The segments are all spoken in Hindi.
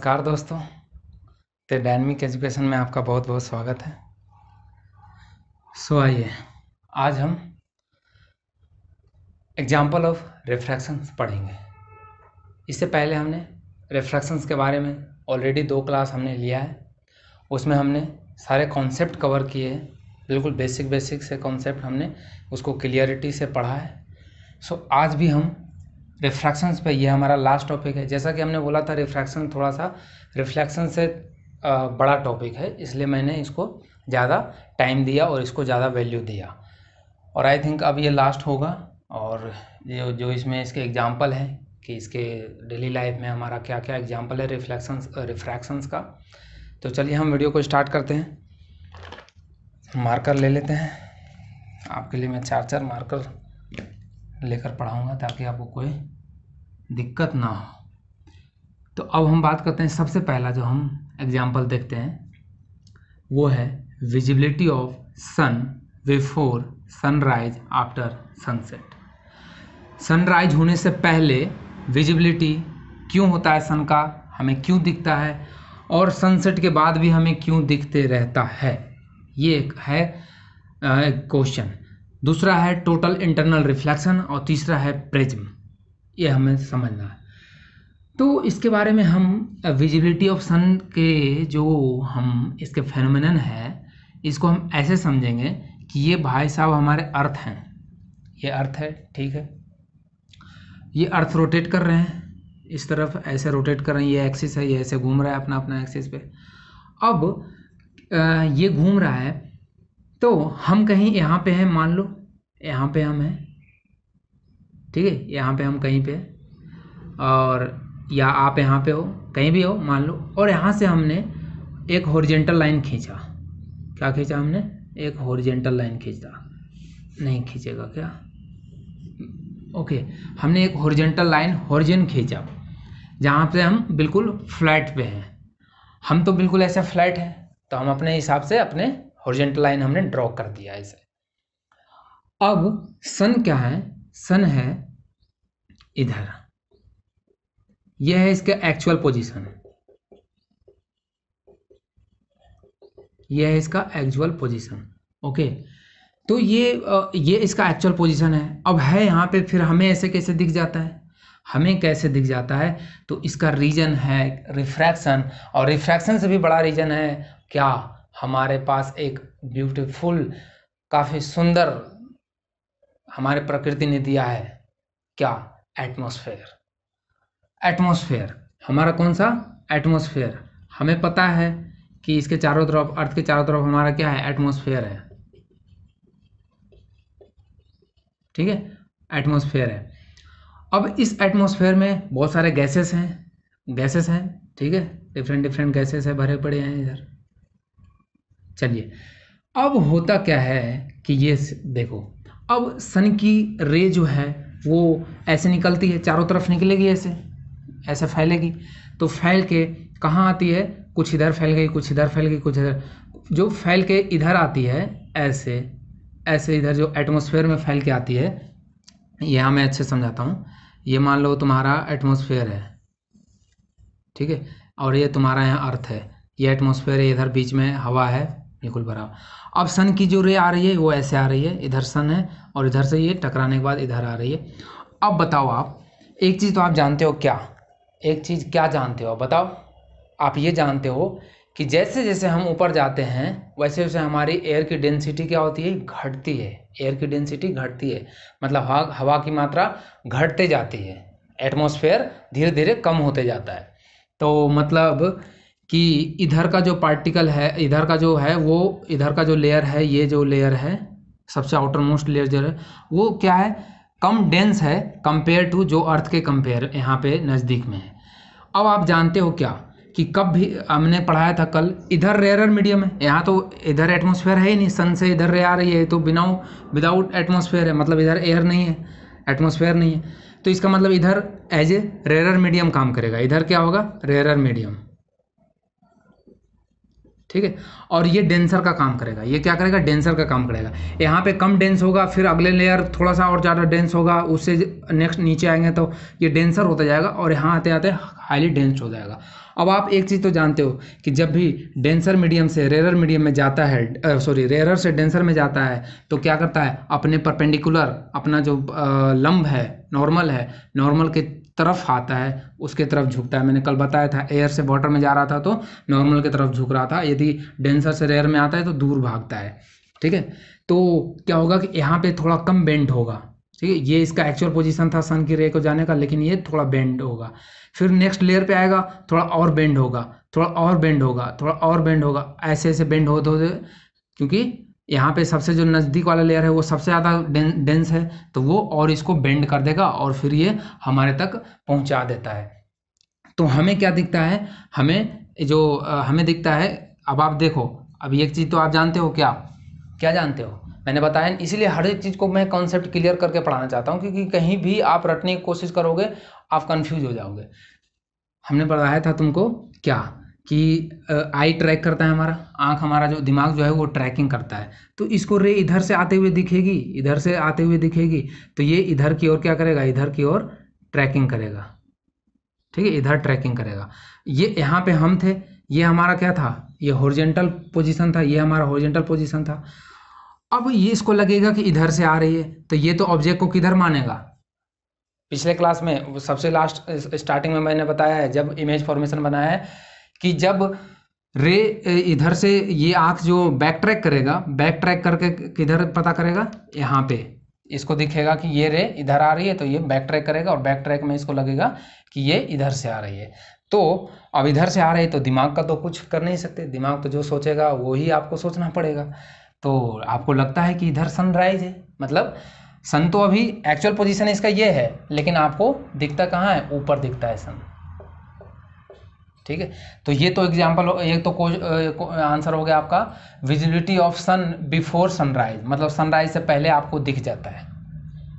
नमस्कार दोस्तों, तो डायनेमिक एजुकेशन में आपका बहुत बहुत स्वागत है। आइए आज हम एग्जाम्पल ऑफ रिफ्रैक्शंस पढ़ेंगे। इससे पहले हमने रिफ्रैक्शंस के बारे में ऑलरेडी 2 क्लास हमने लिया है। उसमें हमने सारे कॉन्सेप्ट कवर किए हैं, बिल्कुल बेसिक से कॉन्सेप्ट हमने उसको क्लियरिटी से पढ़ा है। आज भी हम रिफ्रैक्शंस पे, ये हमारा लास्ट टॉपिक है। जैसा कि हमने बोला था, रिफ्रैक्शन थोड़ा सा रिफ्लेक्शन से बड़ा टॉपिक है, इसलिए मैंने इसको ज़्यादा टाइम दिया और इसको ज़्यादा वैल्यू दिया। और आई थिंक अब ये लास्ट होगा। और ये जो इसमें इसके एग्जांपल हैं कि इसके डेली लाइफ में हमारा क्या क्या एग्जांपल है रिफ्रैक्शंस का। तो चलिए हम वीडियो को स्टार्ट करते हैं। मार्कर ले लेते हैं। आपके लिए मैं 4 मार्कर लेकर पढ़ाऊँगा ताकि आपको कोई दिक्कत ना हो। तो अब हम बात करते हैं, सबसे पहला जो हम एग्जाम्पल देखते हैं वो है visibility of sun before sunrise after sunset. Sunrise होने से पहले विजिबिलिटी क्यों होता है सन का, हमें क्यों दिखता है, और सनसेट के बाद भी हमें क्यों दिखते रहता है, ये एक है क्वेश्चन। दूसरा है टोटल इंटरनल रिफ्लेक्शन और तीसरा है प्रिज्म। ये हमें समझना है। तो इसके बारे में हम विजिबिलिटी ऑफ सन के जो हम इसके फेनोमेनन है, इसको हम ऐसे समझेंगे कि ये भाई साहब हमारे अर्थ हैं। ये अर्थ है, ठीक है। ये अर्थ रोटेट कर रहे हैं, इस तरफ ऐसे रोटेट कर रहे हैं, ये एक्सिस है, ये ऐसे घूम रहा है अपना अपना एक्सिस पे। अब ये घूम रहा है, तो हम कहीं यहाँ पे हैं, मान लो यहाँ पे हम हैं, ठीक है, यहाँ पे हम कहीं पे, और या आप यहाँ पे हो, कहीं भी हो मान लो, और यहाँ से हमने एक हॉरिजॉन्टल लाइन खींचा। क्या खींचा हमने? एक हॉरिजॉन्टल लाइन खींचा। नहीं खींचेगा क्या? ओके, हमने एक हॉरिजॉन्टल लाइन हॉरिजॉन खींचा, जहाँ पे हम बिल्कुल फ्लैट पे हैं। हम तो बिल्कुल ऐसे फ्लैट हैं, तो हम अपने हिसाब से अपने हॉरिजॉन्टल लाइन हमने ड्रॉ कर दिया ऐसे। अब सन क्या है? सन है इधर, यह है इसका एक्चुअल पोजीशन, यह है इसका एक्चुअल पोजीशन। ओके, तो ये इसका एक्चुअल पोजीशन है। अब है यहाँ पे, फिर हमें ऐसे कैसे दिख जाता है? हमें कैसे दिख जाता है? तो इसका रीजन है रिफ्रैक्शन, और रिफ्रैक्शन से भी बड़ा रीजन है क्या? हमारे पास एक ब्यूटीफुल, काफ़ी सुंदर हमारे प्रकृति ने दिया है क्या? एटमॉस्फेयर। एटमॉस्फेयर हमारा कौन सा? एटमॉस्फेयर। हमें पता है कि इसके चारों तरफ, अर्थ के चारों तरफ हमारा क्या है? एटमॉस्फेयर है, ठीक है, एटमॉस्फेयर है। अब इस एटमॉस्फेयर में बहुत सारे गैसेस हैं, ठीक है, डिफरेंट गैसेस है, भरे पड़े हैं इधर। चलिए, अब होता क्या है कि ये देखो, अब सन की रे जो है वो ऐसे निकलती है, चारों तरफ निकलेगी, ऐसे फैलेगी। तो फैल के कहाँ आती है? कुछ इधर फैल गई, कुछ इधर फैल गई, कुछ इधर। जो फैल के इधर आती है ऐसे इधर जो एटमॉस्फेयर में फैल के आती है, यहाँ मैं अच्छे समझाता हूँ। ये मान लो तुम्हारा एटमॉस्फेयर है, ठीक है, और ये तुम्हारा यहाँ अर्थ है, ये एटमॉस्फेयर है, इधर बीच में हवा है, बिल्कुल बराबर। अब सन की जो रे आ रही है वो ऐसे आ रही है, इधर सन है और इधर से ये टकराने के बाद इधर आ रही है। अब बताओ आप, एक चीज़ तो आप जानते हो क्या? एक चीज़ क्या जानते हो बताओ? आप ये जानते हो कि जैसे जैसे हम ऊपर जाते हैं वैसे वैसे हमारी एयर की डेंसिटी क्या होती है? घटती है। एयर की डेंसिटी घटती है, मतलब हवा की मात्रा घटते जाती है, एटमॉस्फेयर धीरे धीरे कम होते जाता है। तो मतलब कि इधर का जो पार्टिकल है, इधर का जो है वो, इधर का जो लेयर है, ये जो लेयर है सबसे आउटर मोस्ट लेयर जो है वो क्या है? कम डेंस है कंपेयर टू जो अर्थ के कंपेयर यहाँ पे नज़दीक में है। अब आप जानते हो क्या कि कब भी हमने पढ़ाया था कल, इधर रेयर मीडियम है, यहाँ तो इधर एटमॉस्फेयर है ही नहीं, सन से इधर रे आ रही है, तो विदाउट एटमॉस्फेयर है, मतलब इधर एयर नहीं है, एटमॉस्फेयर नहीं है। तो इसका मतलब इधर एज ए रेयर मीडियम काम करेगा। इधर क्या होगा? रेयर मीडियम, ठीक है। और ये डेंसर का काम करेगा, ये क्या करेगा, डेंसर का काम करेगा। यहाँ पे कम डेंस होगा, फिर अगले लेयर थोड़ा सा और ज़्यादा डेंस होगा, उससे नेक्स्ट नीचे आएंगे तो ये डेंसर होता जाएगा और यहाँ आते आते हाईली डेंस हो जाएगा। अब आप एक चीज़ तो जानते हो कि जब भी डेंसर मीडियम से रेरर मीडियम में जाता है, रेरर से डेंसर में जाता है तो क्या करता है, अपने परपेंडिकुलर, अपना जो लंब है, नॉर्मल है, नॉर्मल के तरफ आता है, उसके तरफ झुकता है। मैंने कल बताया था एयर से वाटर में जा रहा था तो नॉर्मल की तरफ झुक रहा था, यदि डेंसर से रेयर में आता है तो दूर भागता है। ठीक है, तो क्या होगा कि यहाँ पे थोड़ा कम बेंड होगा। ठीक है, ये इसका एक्चुअल पोजीशन था सन की रे को जाने का, लेकिन ये थोड़ा बेंड होगा। फिर नेक्स्ट लेयर पे आएगा, थोड़ा और बेंड होगा, थोड़ा और बेंड होगा, थोड़ा और बेंड होगा, ऐसे ऐसे बेंड होते होते, क्योंकि यहाँ पे सबसे जो नज़दीक वाला लेयर है वो सबसे ज़्यादा डेंस है, तो वो और इसको बेंड कर देगा और फिर ये हमारे तक पहुँचा देता है। तो हमें क्या दिखता है, हमें दिखता है, अब आप देखो, अब एक चीज़ तो आप जानते हो, क्या जानते हो, मैंने बताया, इसीलिए हर एक चीज़ को मैं कॉन्सेप्ट क्लियर करके पढ़ाना चाहता हूँ, क्योंकि कहीं भी आप रटने की कोशिश करोगे आप कंफ्यूज हो जाओगे। हमने पढ़ाया था तुमको क्या कि आई ट्रैक करता है, हमारा आँख, हमारा जो दिमाग जो है वो ट्रैकिंग करता है। तो इसको रे इधर से आते हुए दिखेगी, इधर से आते हुए दिखेगी, तो ये इधर की ओर क्या करेगा, इधर की ओर ट्रैकिंग करेगा। ठीक है, इधर ट्रैकिंग करेगा। ये यहाँ पे हम थे, ये हमारा क्या था, ये हॉरिजॉन्टल पोजीशन था, ये हमारा हॉरिजॉन्टल पोजीशन था। अब ये इसको लगेगा कि इधर से आ रही है, तो ये तो ऑब्जेक्ट को किधर मानेगा। पिछले क्लास में सबसे लास्ट स्टार्टिंग में मैंने बताया है, जब इमेज फॉर्मेशन बनाया है, कि जब रे इधर से ये आँख जो बैक ट्रैक करेगा, बैक ट्रैक करके किधर पता करेगा, यहाँ पे इसको दिखेगा कि ये रे इधर आ रही है, तो ये बैक ट्रैक करेगा और बैक ट्रैक में इसको लगेगा कि ये इधर से आ रही है। तो अब इधर से आ रही है तो दिमाग का तो कुछ कर नहीं सकते, दिमाग तो जो सोचेगा वो ही आपको सोचना पड़ेगा। तो आपको लगता है कि इधर सनराइज है, मतलब सन तो अभी एक्चुअल पोजीशन इसका ये है, लेकिन आपको दिखता कहाँ है, ऊपर दिखता है सन। ठीक है, तो ये तो एग्जाम्पल, एक तो आंसर हो गया आपका, visibility of sun before sunrise, मतलब सनराइज से पहले आपको दिख जाता है।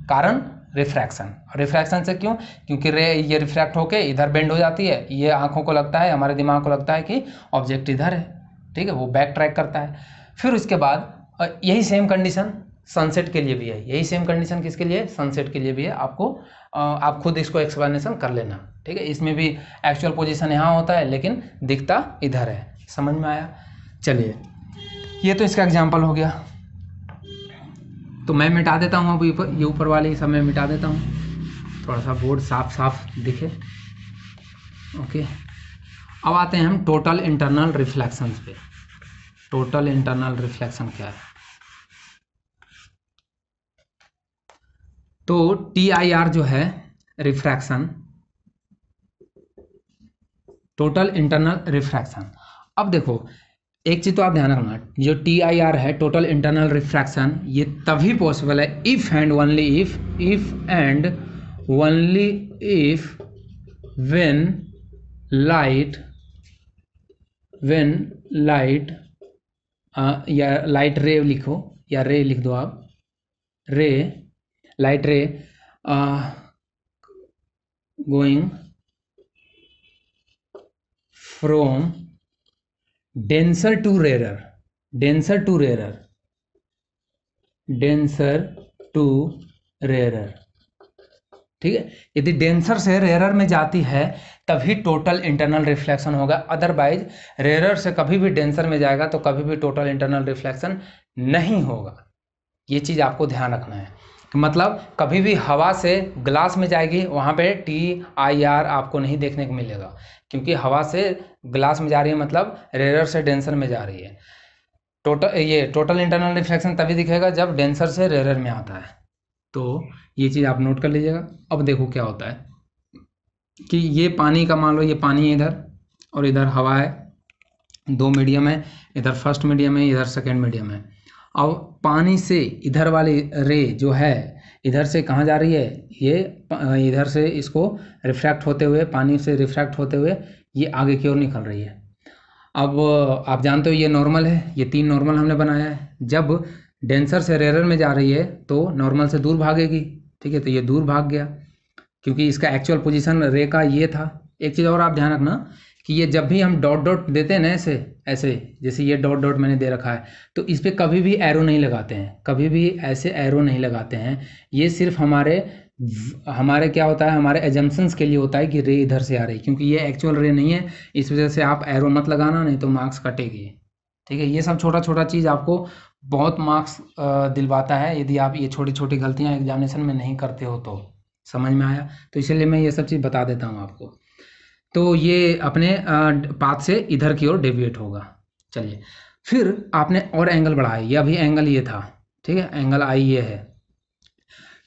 कारण रिफ्रैक्शन, रिफ्रैक्शन से क्यों, क्योंकि रे ये रिफ्रैक्ट होके इधर बेंड हो जाती है, ये आंखों को लगता है, हमारे दिमाग को लगता है कि ऑब्जेक्ट इधर है। ठीक है, वो बैक ट्रैक करता है। फिर उसके बाद यही सेम कंडीशन सनसेट के लिए भी है, यही सेम कंडीशन किसके लिए, सनसेट के लिए भी है। आप खुद इसको एक्सप्लेनेशन कर लेना। ठीक है, इसमें भी एक्चुअल पोजीशन यहाँ होता है लेकिन दिखता इधर है। समझ में आया? चलिए, ये तो इसका एग्जांपल हो गया। तो मैं मिटा देता हूँ, अब ये ऊपर वाले सब मैं मिटा देता हूँ, थोड़ा सा बोर्ड साफ साफ दिखे। ओके, अब आते हैं हम टोटल इंटरनल रिफ्लेक्शन पे। टोटल इंटरनल रिफ्लेक्शन क्या है? तो TIR जो है रिफ्रैक्शन, टोटल इंटरनल रिफ्रैक्शन। अब देखो एक चीज़ तो आप ध्यान रखना, जो TIR है टोटल इंटरनल रिफ्रैक्शन, ये तभी पॉसिबल है if and only if when light या लाइट रे लिखो, या रे लिख दो आप, ray, light ray going from denser to rarer, denser to rarer. ठीक है, यदि डेंसर से रेरर में जाती है तभी टोटल इंटरनल रिफ्लेक्शन होगा, अदरवाइज रेरर से कभी भी डेंसर में जाएगा तो कभी भी टोटल इंटरनल रिफ्लेक्शन नहीं होगा। ये चीज़ आपको ध्यान रखना है, मतलब कभी भी हवा से ग्लास में जाएगी वहाँ पे TIR आपको नहीं देखने को मिलेगा, क्योंकि हवा से ग्लास में जा रही है मतलब रेरर से डेंसर में जा रही है। टोटल इंटरनल रिफ्लेक्शन तभी दिखेगा जब डेंसर से रेरर में आता है। तो ये चीज़ आप नोट कर लीजिएगा। अब देखो क्या होता है कि ये पानी का, मान लो ये पानी है इधर और इधर हवा है, दो मीडियम है, इधर फर्स्ट मीडियम है, इधर सेकेंड मीडियम है। अब पानी से इधर वाली रे जो है इधर से कहाँ जा रही है, ये इधर से इसको रिफ्रैक्ट होते हुए, पानी से रिफ्रैक्ट होते हुए ये आगे की ओर निकल रही है। अब आप जानते हो ये नॉर्मल है, ये 3 नॉर्मल हमने बनाया है। जब डेंसर से रेरर में जा रही है तो नॉर्मल से दूर भागेगी। ठीक है, तो ये दूर भाग गया क्योंकि इसका एक्चुअल पोजीशन रे का ये था। एक चीज़ और आप ध्यान रखना कि ये जब भी हम डॉट डॉट देते हैं ना ऐसे ऐसे, जैसे ये डॉट डॉट मैंने दे रखा है, तो इस पर कभी भी एरो नहीं लगाते हैं, कभी भी ऐसे एरो नहीं लगाते हैं। ये सिर्फ हमारे क्या होता है, हमारे एजम्पशंस के लिए होता है कि रे इधर से आ रही, क्योंकि ये एक्चुअल रे नहीं है, इस वजह से आप एरो मत लगाना, नहीं तो मार्क्स कटेगी। ठीक है, ये सब छोटा छोटा चीज़ आपको बहुत मार्क्स दिलवाता है यदि आप ये छोटी छोटी गलतियाँ एग्जामिनेशन में नहीं करते हो तो। समझ में आया? तो इसलिए मैं ये सब चीज़ बता देता हूँ आपको। तो ये अपने पाथ से इधर की ओर डेविएट होगा। चलिए, फिर आपने और एंगल बढ़ाया, ये अभी एंगल ये था, ठीक है, एंगल आई ये है।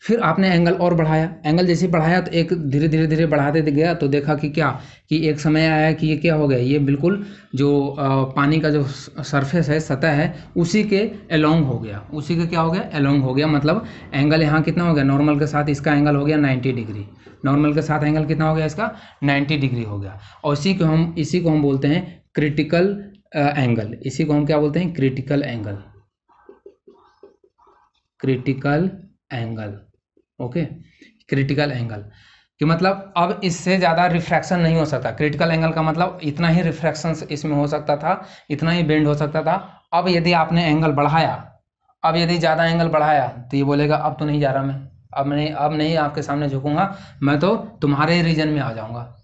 फिर आपने एंगल और बढ़ाया, एंगल जैसे बढ़ाया तो एक धीरे धीरे धीरे बढ़ाते गया, तो देखा कि क्या, कि एक समय आया कि ये क्या हो गया, ये बिल्कुल जो पानी का जो सरफेस है, सतह है, उसी के अलोंग हो गया, उसी के क्या हो गया, अलोंग हो गया। मतलब एंगल यहाँ कितना हो गया, नॉर्मल के साथ इसका एंगल हो गया 90 डिग्री, नॉर्मल के साथ एंगल कितना हो गया इसका, 90 डिग्री हो गया। और इसी को हम बोलते हैं क्रिटिकल एंगल। इसी को हम क्या बोलते हैं, critical angle, critical angle. Okay, critical angle कि मतलब अब इससे ज़्यादा रिफ्रैक्शन नहीं हो सकता। क्रिटिकल एंगल का मतलब इतना ही रिफ्रैक्शन इसमें हो सकता था, इतना ही बेंड हो सकता था। अब यदि आपने एंगल बढ़ाया, अब यदि ज़्यादा एंगल बढ़ाया, तो ये बोलेगा अब तो नहीं जा रहा मैं, अब नहीं आपके सामने झुकूंगा, मैं तो तुम्हारे रीजन में आ जाऊंगा,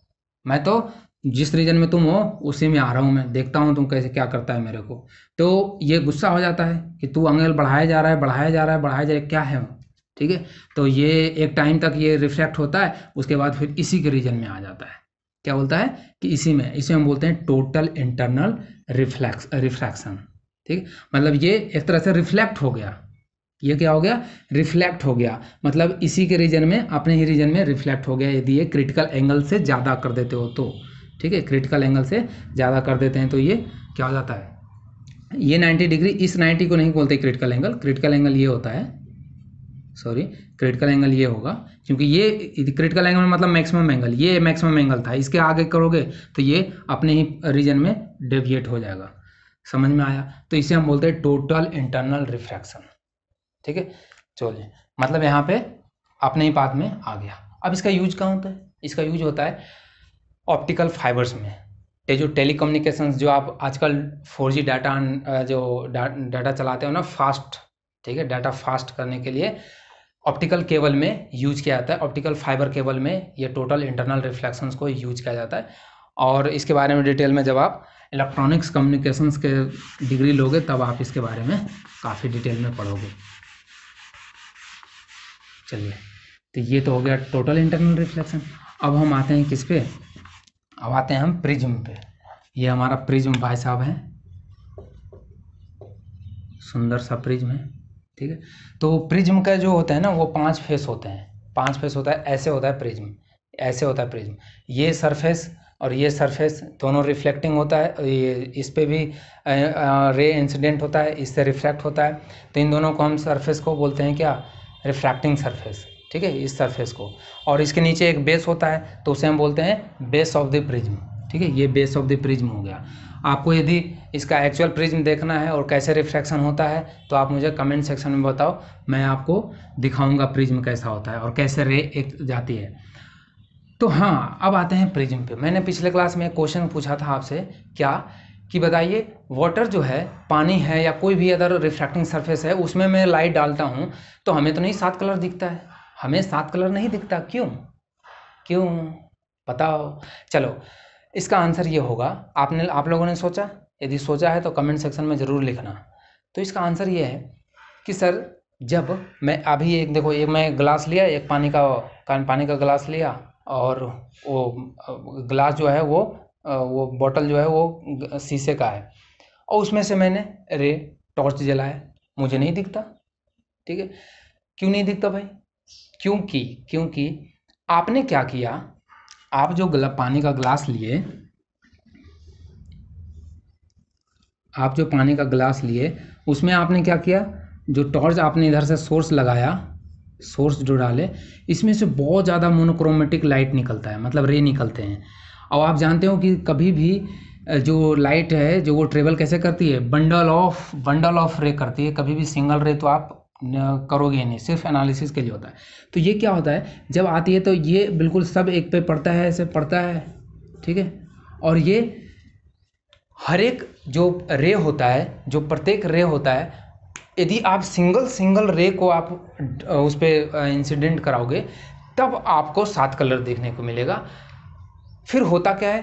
मैं तो जिस रीजन में तुम हो उसी में आ रहा हूँ, मैं देखता हूँ तुम कैसे क्या करता है मेरे को। तो ये गुस्सा हो जाता है कि तू एंगल बढ़ाया जा रहा है, बढ़ाया जा रहा है, बढ़ाया जा रहा है, क्या है। ठीक है, तो ये एक टाइम तक ये रिफ्रैक्ट होता है, उसके बाद फिर इसी के रीजन में आ जाता है। क्या बोलता है कि इसे हम बोलते हैं टोटल इंटरनल रिफ्रैक्शन। ठीक, मतलब ये एक तरह से रिफ्लेक्ट हो गया, ये क्या हो गया, रिफ्लेक्ट हो गया, मतलब इसी के रीजन में, अपने ही रीजन में रिफ्लेक्ट हो गया यदि ये क्रिटिकल एंगल से ज़्यादा कर देते हो तो। ठीक है, क्रिटिकल एंगल से ज़्यादा कर देते हैं तो ये क्या हो जाता है, ये 90 डिग्री, इस 90 को नहीं बोलते क्रिटिकल एंगल, क्रिटिकल एंगल ये होता है, सॉरी, क्रिटिकल एंगल ये होगा, क्योंकि ये क्रिटिकल एंगल मतलब मैक्सिमम एंगल, ये मैक्सिमम एंगल था, इसके आगे करोगे तो ये अपने ही रीजन में डेविएट हो जाएगा। समझ में आया? तो इसे हम बोलते हैं टोटल इंटरनल रिफ्रैक्शन। ठीक है, चलिए, मतलब यहाँ पे अपने ही पाथ में आ गया। अब इसका यूज कहाँ होता है, इसका यूज होता है ऑप्टिकल फाइबर्स में। ये जो टेलीकम्युनिकेशंस, जो आप आजकल 4G डाटा जो डाटा चलाते हो ना फास्ट, ठीक है, डाटा फास्ट करने के लिए ऑप्टिकल केबल में यूज किया जाता है। ऑप्टिकल फाइबर केबल में ये टोटल इंटरनल रिफ्लेक्शंस को यूज किया जाता है। और इसके बारे में डिटेल में जब आप इलेक्ट्रॉनिक्स कम्युनिकेशंस के डिग्री लोगे तब आप इसके बारे में काफ़ी डिटेल में पढ़ोगे। चलिए, तो ये तो हो गया टोटल इंटरनल रिफ्लेक्शन। अब हम आते हैं किस पे, अब आते हैं हम प्रिज्म पे। ये हमारा प्रिज्म भाई साहब है, सुंदर सा प्रिज्म है। ठीक है, तो प्रिज्म का जो होता है ना, वो 5 फेस होते हैं, 5 फेस होता है, ऐसे होता है प्रिज्म, ऐसे होता है प्रिज्म। ये सरफेस और ये सरफेस दोनों रिफ्लेक्टिंग होता है, ये इस पे भी रे इंसिडेंट होता है, इससे रिफ्लेक्ट होता है। तो इन दोनों को हम सरफेस को बोलते हैं क्या, रिफ्रैक्टिंग सरफेस। ठीक है, इस सरफेस को, और इसके नीचे एक बेस होता है, तो उसे हम बोलते हैं बेस ऑफ द प्रिज्म। ठीक है, ये बेस ऑफ द प्रिज्म हो गया। आपको यदि इसका एक्चुअल प्रिज्म देखना है और कैसे रिफ्रैक्शन होता है तो आप मुझे कमेंट सेक्शन में बताओ, मैं आपको दिखाऊंगा प्रिज्म कैसा होता है और कैसे रे एक जाती है। तो हाँ, अब आते हैं प्रिज्म पे। मैंने पिछले क्लास में एक क्वेश्चन पूछा था आपसे, क्या कि बताइए, वाटर जो है, पानी है या कोई भी अदर रिफ्रैक्टिंग सरफेस है, उसमें मैं लाइट डालता हूँ तो हमें तो नहीं 7 कलर दिखता है, हमें 7 कलर नहीं दिखता, क्यों बताओ। चलो, इसका आंसर ये होगा, आप लोगों ने सोचा, यदि सोचा है तो कमेंट सेक्शन में ज़रूर लिखना। तो इसका आंसर ये है कि सर, जब मैं अभी एक देखो, एक मैं ग्लास लिया, एक पानी का ग्लास लिया, और वो ग्लास जो है वो बॉटल जो है वो शीशे का है, और उसमें से मैंने टॉर्च जलाया, मुझे नहीं दिखता। ठीक है, क्यों नहीं दिखता भाई? क्योंकि आपने क्या किया, आप जो पानी का ग्लास लिए, उसमें आपने क्या किया, जो टॉर्च आपने इधर से सोर्स लगाया, सोर्स जो डाले, इसमें से बहुत ज़्यादा मोनोक्रोमेटिक लाइट निकलता है, मतलब रे निकलते हैं। और आप जानते हो कि कभी भी जो लाइट है, जो वो ट्रेवल कैसे करती है, बंडल ऑफ रे करती है, कभी भी सिंगल रे तो आप करोगे नहीं, सिर्फ एनालिसिस के लिए होता है। तो ये क्या होता है, जब आती है तो ये बिल्कुल सब एक पे पड़ता है, ऐसे पड़ता है, ठीक है, और ये हर एक जो रे होता है, जो प्रत्येक रे होता है, यदि आप सिंगल रे को आप उस पर इंसिडेंट कराओगे तब आपको 7 कलर देखने को मिलेगा। फिर होता क्या है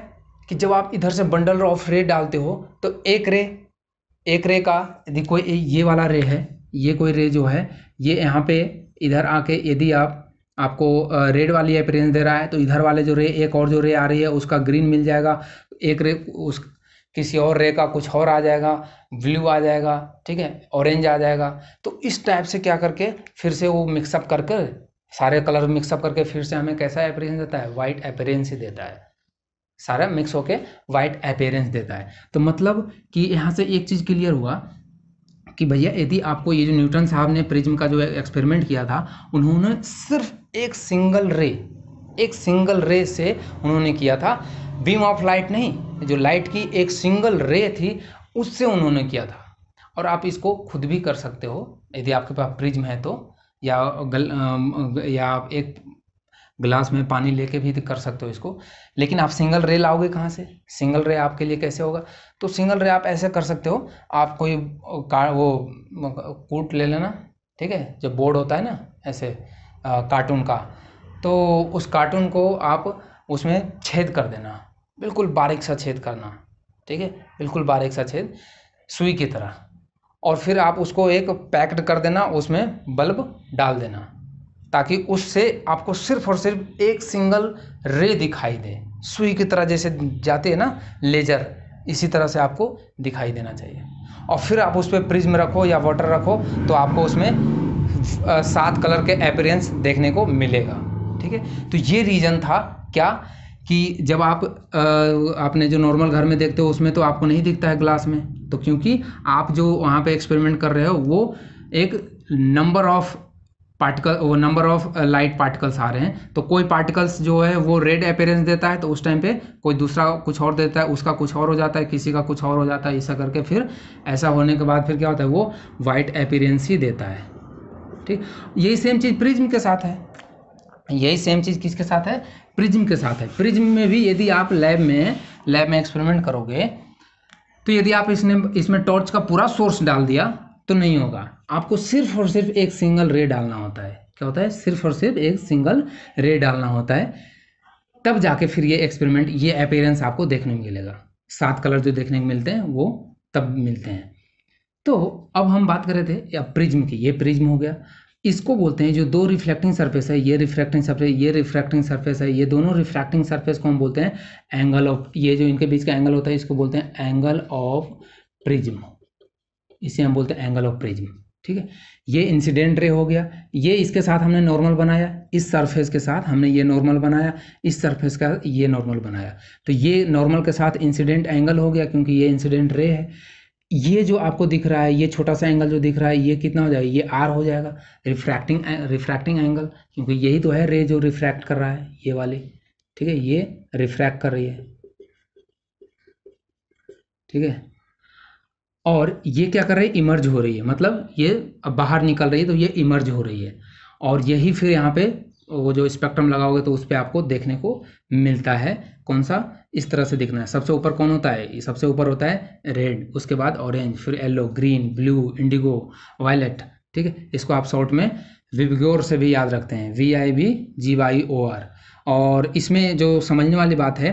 कि जब आप इधर से बंडल ऑफ रे डालते हो तो एक रे का यदि कोई ये वाला रे है, ये कोई रे जो है ये यहाँ पे इधर आके यदि आपको रेड वाली अपीयरेंस दे रहा है तो इधर वाले जो रे, एक और जो रे आ रही है उसका ग्रीन मिल जाएगा, एक रे उस किसी और रे का कुछ और आ जाएगा, ब्लू आ जाएगा, ठीक है, ऑरेंज आ जाएगा। तो इस टाइप से क्या करके फिर से वो मिक्सअप करके सारे कलर मिक्सअप करके फिर से हमें कैसा अपीयरेंस देता है, वाइट अपीयरेंस ही देता है, सारा मिक्स होके वाइट अपीयरेंस देता है। तो मतलब कि यहाँ से एक चीज़ क्लियर हुआ कि भैया यदि आपको ये जो न्यूटन साहब ने प्रिज्म का जो एक्सपेरिमेंट किया था, उन्होंने सिर्फ एक सिंगल रे से उन्होंने किया था, बीम ऑफ लाइट नहीं, जो लाइट की एक सिंगल रे थी उससे उन्होंने किया था। और आप इसको खुद भी कर सकते हो यदि आपके पास प्रिज्म है तो, या आप एक गिलास में पानी लेके भी कर सकते हो इसको। लेकिन आप सिंगल रे लाओगे कहाँ से, सिंगल रे आपके लिए कैसे होगा? तो सिंगल रे आप ऐसे कर सकते हो, आप कोई वो कूट ले लेना, ठीक है, जो बोर्ड होता है ना ऐसे कार्टून का, तो उस कार्टून को आप उसमें छेद कर देना, बिल्कुल बारीक सा छेद करना, ठीक है, बिल्कुल बारीक सा छेद सुई की तरह, और फिर आप उसको एक पैक्ड कर देना, उसमें बल्ब डाल देना, ताकि उससे आपको सिर्फ और सिर्फ एक सिंगल रे दिखाई दे, सुई की तरह जैसे जाते हैं ना लेजर, इसी तरह से आपको दिखाई देना चाहिए। और फिर आप उस पर प्रिज्म रखो या वाटर रखो तो आपको उसमें 7 कलर के अपीयरेंस देखने को मिलेगा, ठीक है। तो ये रीज़न था क्या कि जब आपने जो नॉर्मल घर में देखते हो उसमें तो आपको नहीं दिखता है ग्लास में, तो क्योंकि आप जो वहाँ पे एक्सपेरिमेंट कर रहे हो वो एक नंबर ऑफ लाइट पार्टिकल्स आ रहे हैं, तो कोई पार्टिकल्स जो है वो रेड अपीयरेंस देता है, तो उस टाइम पे कोई दूसरा कुछ और देता है, उसका कुछ और हो जाता है, किसी का कुछ और हो जाता है, ऐसा करके फिर ऐसा होने के बाद फिर क्या होता है, वो वाइट अपीयरेंस ही देता है, ठीक। यही सेम चीज़ प्रिज्म के साथ है, यही सेम चीज़ किसके साथ है, प्रिज्म के साथ है। प्रिज्म में भी यदि आप लैब में एक्सपेरिमेंट करोगे तो यदि आप इसमें टॉर्च का पूरा सोर्स डाल दिया तो नहीं होगा, आपको सिर्फ और सिर्फ एक सिंगल रे डालना होता है। क्या होता है, सिर्फ और सिर्फ एक सिंगल रे डालना होता है, तब जाके फिर ये एक्सपेरिमेंट, ये अपीयरेंस आपको देखने को मिलेगा। 7 कलर जो देखने को मिलते हैं वो तब मिलते हैं। तो अब हम बात कर रहे थे प्रिज्म की, ये प्रिज्म हो गया, इसको बोलते हैं जो 2 रिफ्लेक्टिंग सरफेस है, ये रिफ्लेक्टिंग सरफेस है, ये दोनों रिफ्रैक्टिंग सरफेस को हम बोलते हैं एंगल ऑफ, ये जो इनके बीच का एंगल होता है इसको बोलते हैं एंगल ऑफ प्रिज्म, इसे हम बोलते हैं एंगल ऑफ प्रिज्म, ठीक है। ये इंसिडेंट रे हो गया, ये इसके साथ हमने नॉर्मल बनाया, इस सरफेस के साथ हमने ये नॉर्मल बनाया, इस सरफेस का ये नॉर्मल बनाया, तो ये नॉर्मल के साथ इंसिडेंट एंगल हो गया क्योंकि ये इंसिडेंट रे है। ये जो आपको दिख रहा है, ये छोटा सा एंगल जो दिख रहा है, ये कितना हो जाएगा, ये आर हो जाएगा, रिफ्रैक्टिंग एंगल, क्योंकि यही तो है रे जो रिफ्रैक्ट कर रहा है, ये वाली, ठीक है, ये रिफ्रैक्ट कर रही है, ठीक है। और ये क्या कर रही है, इमर्ज हो रही है, मतलब ये अब बाहर निकल रही है तो ये इमर्ज हो रही है, और यही फिर यहाँ पे वो जो स्पेक्ट्रम लगाओगे तो उस पर आपको देखने को मिलता है, कौन सा, इस तरह से दिखना है। सबसे ऊपर कौन होता है, सबसे ऊपर होता है रेड, उसके बाद ऑरेंज, फिर yellow, green, blue, indigo, violet, ठीक है। इसको आप शॉर्ट में विबग्योर से भी याद रखते हैं, VIBGYOR। और इसमें जो समझने वाली बात है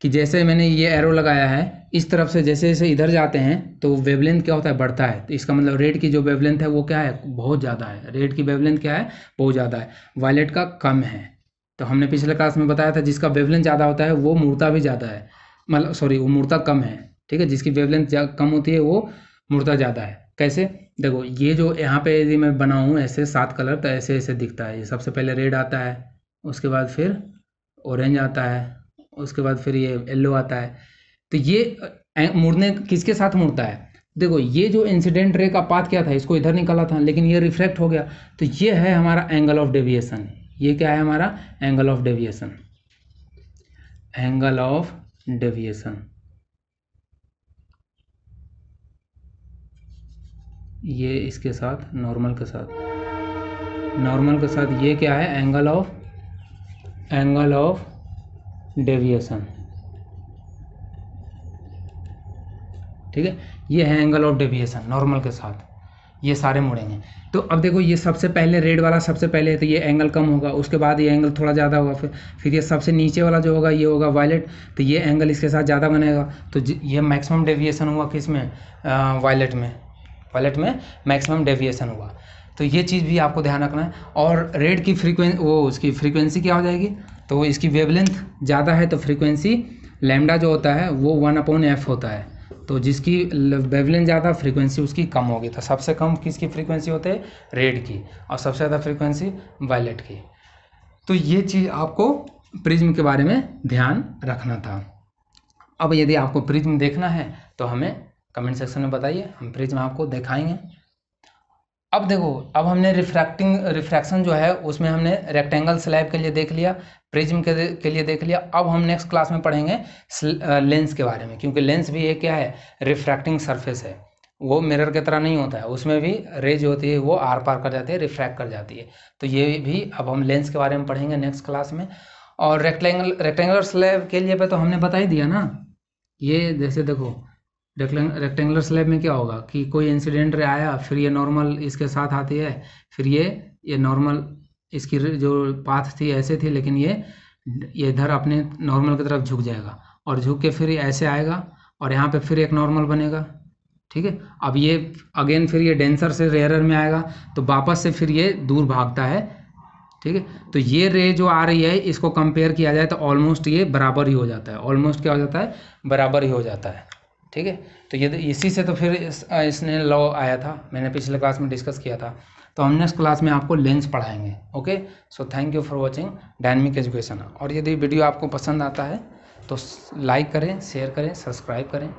कि जैसे मैंने ये एरो लगाया है, इस तरफ से जैसे जैसे इधर जाते हैं तो वेवलेंथ क्या होता है, बढ़ता है, तो इसका मतलब रेड की जो वेवलेंथ है वो क्या है, बहुत ज़्यादा है, रेड की वेवलेंथ क्या है, बहुत ज़्यादा है, वायलेट का कम है। तो हमने पिछले क्लास में बताया था जिसका वेवलेंथ ज़्यादा होता है वो मुड़ता भी ज़्यादा है, मतलब सॉरी वो मुड़ता कम है, ठीक है, जिसकी वेवलेंथ कम होती है वो मुड़ता ज़्यादा है। कैसे, देखो ये जो यहाँ पे यदि मैं बनाऊँ ऐसे 7 कलर, तो ऐसे ऐसे दिखता है, ये सबसे पहले रेड आता है, उसके बाद फिर ऑरेंज आता है, उसके बाद फिर ये येलो आता है। तो ये मुड़ने किसके साथ मुड़ता है, देखो ये जो इंसिडेंट रे का पाथ क्या था, इसको इधर निकाला था, लेकिन ये रिफ्लेक्ट हो गया, तो ये है हमारा एंगल ऑफ डेविएशन। ये क्या है हमारा angle of deviation, angle of deviation, ये इसके साथ नॉर्मल के साथ ये क्या है, एंगल ऑफ डेविएशन, ठीक है। ये है एंगल ऑफ डेविएशन नॉर्मल के साथ, ये सारे मुड़ेंगे। तो अब देखो ये सबसे पहले रेड वाला सबसे पहले है, तो ये एंगल कम होगा, उसके बाद ये एंगल थोड़ा ज़्यादा होगा, फिर ये सबसे नीचे वाला जो होगा ये होगा वायलेट, तो ये एंगल इसके साथ ज़्यादा बनेगा। तो ये मैक्सिमम डेविएशन हुआ किस में, वायलेट में मैक्सिमम डेविएशन हुआ। तो ये चीज़ भी आपको ध्यान रखना है। और रेड की उसकी फ्रीक्वेंसी क्या हो जाएगी, तो इसकी वेवलेंथ ज़्यादा है तो फ्रीक्वेंसी लैम्डा जो होता है वो 1/f होता है। तो जिसकी वेवलेंथ ज़्यादा फ्रीक्वेंसी उसकी कम होगी। तो सबसे कम किसकी फ्रीक्वेंसी होते है, रेड की, और सबसे ज़्यादा फ्रीक्वेंसी वायलेट की। तो ये चीज़ आपको प्रिज्म के बारे में ध्यान रखना था। अब यदि आपको प्रिज्म देखना है तो हमें कमेंट सेक्शन में बताइए, हम प्रिज्म आपको दिखाएंगे। अब देखो, अब हमने रिफ्रैक्शन जो है उसमें हमने रेक्टेंगल स्लैब के लिए देख लिया, प्रिज्म के लिए देख लिया। अब हम नेक्स्ट क्लास में पढ़ेंगे लेंस के बारे में, क्योंकि लेंस भी एक क्या है, रिफ्रैक्टिंग सरफेस है। वो मिरर की तरह नहीं होता है, उसमें भी रेज होती है, वो आर पार कर जाती है, रिफ्रैक्ट कर जाती है। तो ये भी अब हम लेंस के बारे में पढ़ेंगे नेक्स्ट क्लास में। और रेक्टेंगुलर स्लैब के लिए पे तो हमने बता ही दिया ना। ये जैसे देखो रेक्टेंगुलर स्लैब में क्या होगा कि कोई इंसिडेंट रे आया, फिर ये नॉर्मल इसके साथ आती है, फिर ये नॉर्मल इसकी जो पाथ थी ऐसे थी, लेकिन ये इधर अपने नॉर्मल की तरफ झुक जाएगा, और झुक के फिर ये ऐसे आएगा, और यहाँ पे फिर एक नॉर्मल बनेगा, ठीक है। अब ये अगेन फिर ये डेंसर से रेयरर में आएगा, तो वापस से फिर ये दूर भागता है, ठीक है। तो ये रे जो आ रही है इसको कंपेयर किया जाए तो ऑलमोस्ट ये बराबर ही हो जाता है, ऑलमोस्ट क्या हो जाता है, बराबर ही हो जाता है, ठीक है। तो ये इसी से तो फिर इसने लॉ आया था, मैंने पिछले क्लास में डिस्कस किया था। तो हम नेक्स्ट क्लास में आपको लेंस पढ़ाएंगे। Okay, so thank you for watching dynamic education. और यदि वीडियो आपको पसंद आता है तो लाइक करें, शेयर करें, सब्सक्राइब करें।